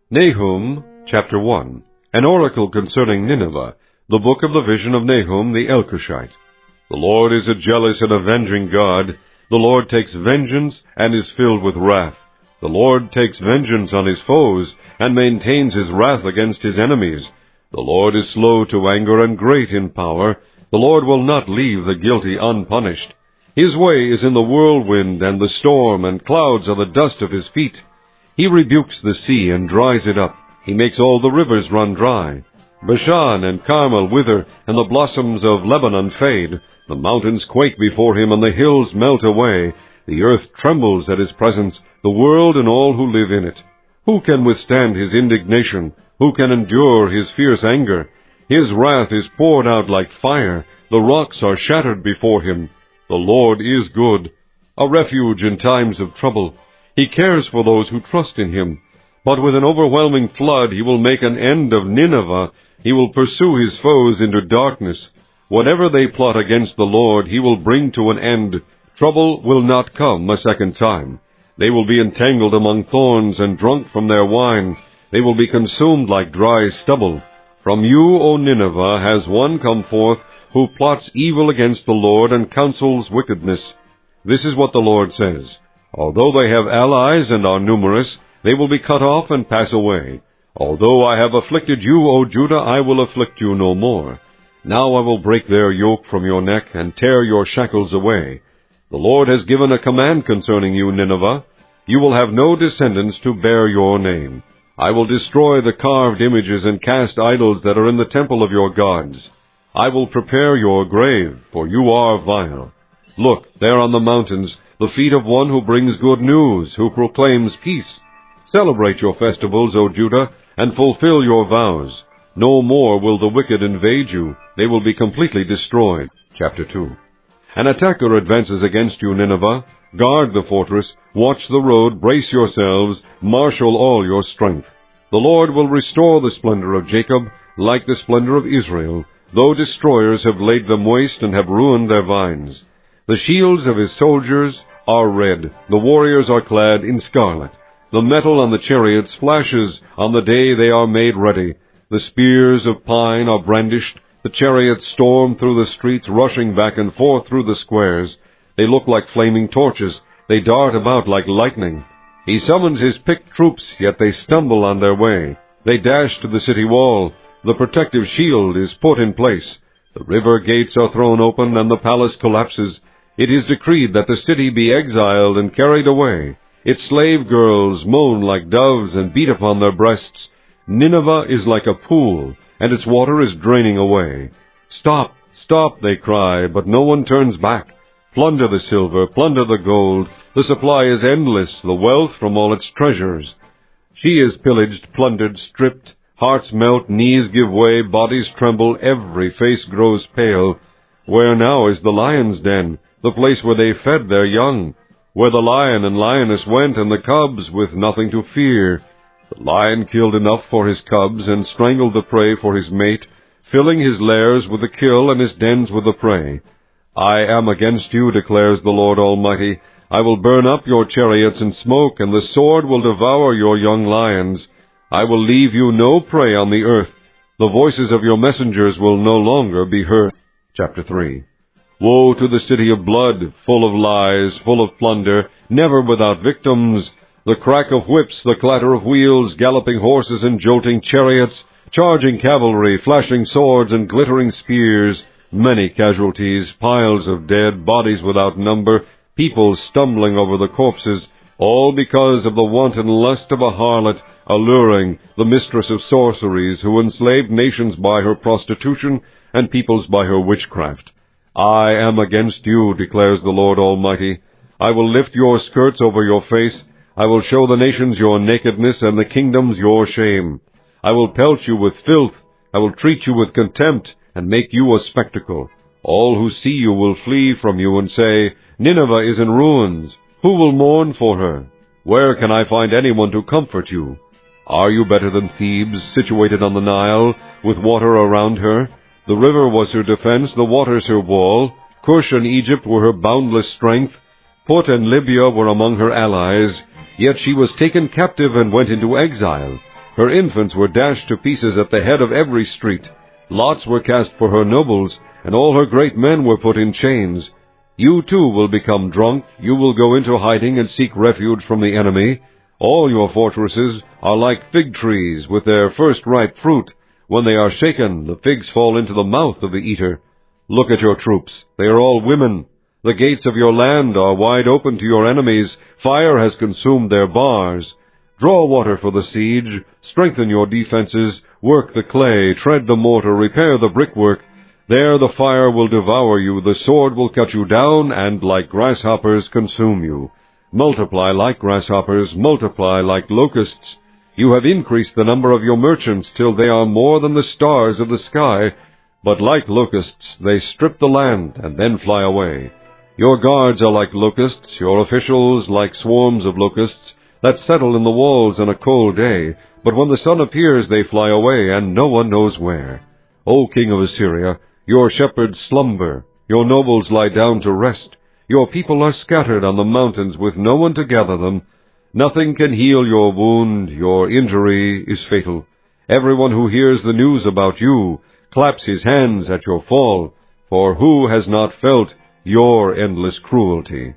Nahum, chapter 1. An oracle concerning Nineveh, the book of the vision of Nahum the Elkoshite. The Lord is a jealous and avenging God. The Lord takes vengeance and is filled with wrath. The Lord takes vengeance on his foes and maintains his wrath against his enemies. The Lord is slow to anger and great in power. The Lord will not leave the guilty unpunished. His way is in the whirlwind and the storm, and clouds are the dust of his feet. He rebukes the sea and dries it up. He makes all the rivers run dry. Bashan and Carmel wither, and the blossoms of Lebanon fade. The mountains quake before him, and the hills melt away. The earth trembles at his presence, the world and all who live in it. Who can withstand his indignation? Who can endure his fierce anger? His wrath is poured out like fire. The rocks are shattered before him. The Lord is good, a refuge in times of trouble. He cares for those who trust in him. But with an overwhelming flood he will make an end of Nineveh. He will pursue his foes into darkness. Whatever they plot against the Lord he will bring to an end. Trouble will not come a second time. They will be entangled among thorns and drunk from their wine. They will be consumed like dry stubble. From you, O Nineveh, has one come forth who plots evil against the Lord and counsels wickedness. This is what the Lord says. Although they have allies and are numerous, they will be cut off and pass away. Although I have afflicted you, O Judah, I will afflict you no more. Now I will break their yoke from your neck and tear your shackles away. The Lord has given a command concerning you, Nineveh. You will have no descendants to bear your name. I will destroy the carved images and cast idols that are in the temple of your gods. I will prepare your grave, for you are vile. Look, there on the mountains, the feet of one who brings good news, who proclaims peace. Celebrate your festivals, O Judah, and fulfill your vows. No more will the wicked invade you. They will be completely destroyed. Chapter 2. An attacker advances against you, Nineveh. Guard the fortress, watch the road, brace yourselves, marshal all your strength. The Lord will restore the splendor of Jacob, like the splendor of Israel, though destroyers have laid them waste and have ruined their vines. The shields of his soldiers are red, the warriors are clad in scarlet. The metal on the chariots flashes on the day they are made ready. The spears of pine are brandished. The chariots storm through the streets, rushing back and forth through the squares. They look like flaming torches. They dart about like lightning. He summons his picked troops, yet they stumble on their way. They dash to the city wall. The protective shield is put in place. The river gates are thrown open, and the palace collapses. It is decreed that the city be exiled and carried away. Its slave girls moan like doves and beat upon their breasts. Nineveh is like a pool, and its water is draining away. Stop, stop, they cry, but no one turns back. Plunder the silver, plunder the gold. The supply is endless, the wealth from all its treasures. She is pillaged, plundered, stripped. Hearts melt, knees give way, bodies tremble, every face grows pale. Where now is the lion's den, the place where they fed their young? Where the lion and lioness went, and the cubs with nothing to fear? The lion killed enough for his cubs, and strangled the prey for his mate, filling his lairs with the kill and his dens with the prey. I am against you, declares the Lord Almighty. I will burn up your chariots in smoke, and the sword will devour your young lions. I will leave you no prey on the earth. The voices of your messengers will no longer be heard. Chapter 3. Woe to the city of blood, full of lies, full of plunder, never without victims. The crack of whips, the clatter of wheels, galloping horses and jolting chariots, charging cavalry, flashing swords and glittering spears, many casualties, piles of dead, bodies without number, people stumbling over the corpses, all because of the wanton lust of a harlot, alluring, the mistress of sorceries, who enslaved nations by her prostitution and peoples by her witchcraft. I am against you, declares the Lord Almighty. I will lift your skirts over your face. I will show the nations your nakedness and the kingdoms your shame. I will pelt you with filth. I will treat you with contempt and make you a spectacle. All who see you will flee from you and say, Nineveh is in ruins. Who will mourn for her? Where can I find anyone to comfort you? Are you better than Thebes, situated on the Nile, with water around her? The river was her defense, the waters her wall. Cush and Egypt were her boundless strength. Put and Libya were among her allies. Yet she was taken captive and went into exile. Her infants were dashed to pieces at the head of every street. Lots were cast for her nobles, and all her great men were put in chains. You too will become drunk. You will go into hiding and seek refuge from the enemy. All your fortresses are like fig trees with their first ripe fruit. When they are shaken, the figs fall into the mouth of the eater. Look at your troops. They are all women. The gates of your land are wide open to your enemies. Fire has consumed their bars. Draw water for the siege. Strengthen your defenses. Work the clay. Tread the mortar. Repair the brickwork. There the fire will devour you. The sword will cut you down, and like grasshoppers consume you. Multiply like grasshoppers. Multiply like locusts. You have increased the number of your merchants till they are more than the stars of the sky. But like locusts they strip the land and then fly away. Your guards are like locusts, your officials like swarms of locusts that settle in the walls on a cold day. But when the sun appears they fly away, and no one knows where. O king of Assyria, your shepherds slumber, your nobles lie down to rest. Your people are scattered on the mountains with no one to gather them. Nothing can heal your wound, your injury is fatal. Everyone who hears the news about you claps his hands at your fall, for who has not felt your endless cruelty?